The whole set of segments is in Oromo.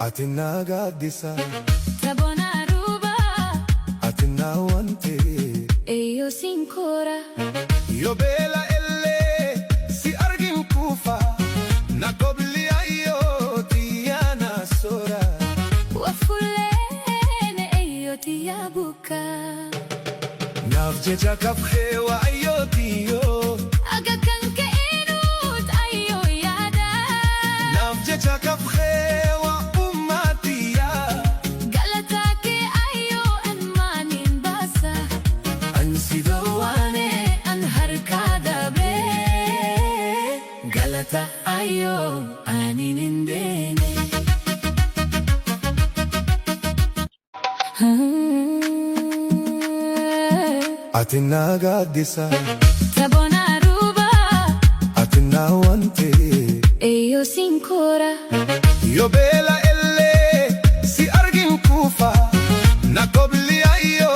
Atina gaddisa Tabona Aruba Atina wante e io sincora Io bela elle si argin kufa Na kobli ayo tiana sora Wafulene e io ti abuka Nafje jakaf hewa ayo tiyo Aga kanke inut ayo yada Nafje jakaf hewa umatiya Galatake ayo anmanin basa Ansidawane an harkada be Galata ayo aninindene Atina gaddisa Tabona Aruba Atina wante e io sincora Io bela elle si argin kufa Na kobli ayo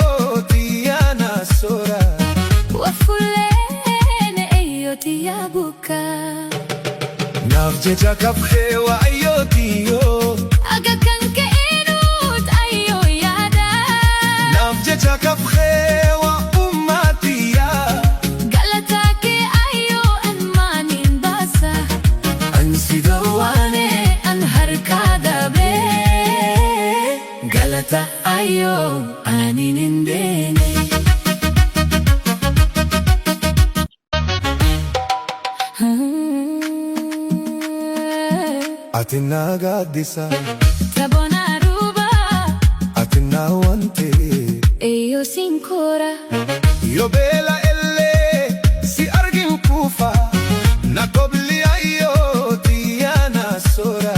tiana sora Wafulene e io ti abuka Nafje jakaf hewa ayo tiyo Aga kanke inut ayo yada Nafje jakaf hewa umatiya Galatake ayo anmanin basa Ansidawane an harkada be Galata ayo aninindene Atina gaddisa Tabona Aruba Atina wante e io sincora Io bela elle si argin kufa Na kobli ayo tiana sora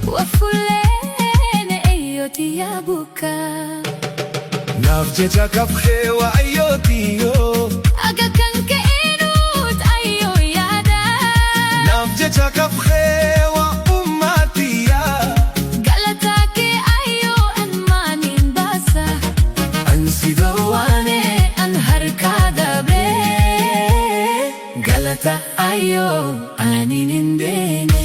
Wafulene e io ti abuka Nafje jakaf hewa ayo tiyo Aga kanke inut ayo yada Nafje jakaf hewa umatiya Galatake ayo anmanin basa Ansidawane an harkada be Galata ayo aninindene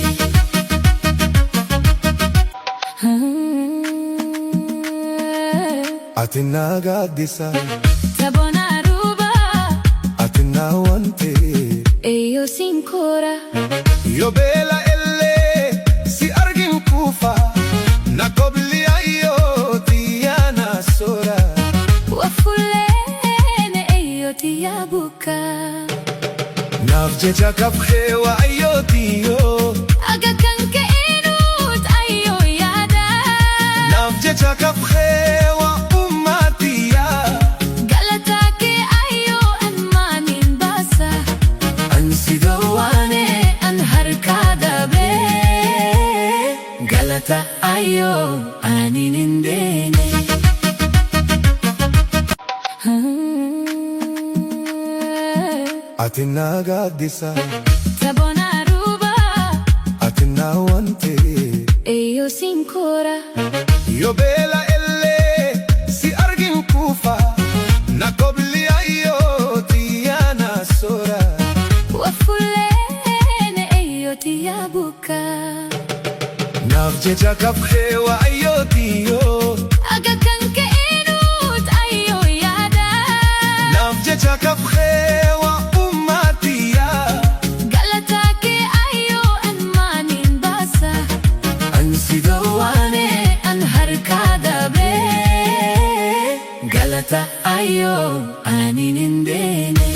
Atina gaddisa Tabona Aruba Atina wante e io sincora Io bela elle si argin kufa Na kobli ayo tiana sora Wafulene e io ti abuka Nafje jakaf hewa ayo tiyo Aga kanke inut ayo yada Nafje jakaf hewa umatiya Galatake ayo anmanin basa Ansidawane an harkada be Galata ayo aninindene Atina gaddisa Tabona Aruba Atina wante e io sincora Io bela elle si argin kufa Na kobli ayo tiana sora Wafulene e io ti abuka Nafje jakaf hewa ayo tiyo Aga kanke inut ayo yada Nafje jakaf hewa umatiya Galatake ayo anmanin basa Ansidawane an harkada be Galata ayo aninindene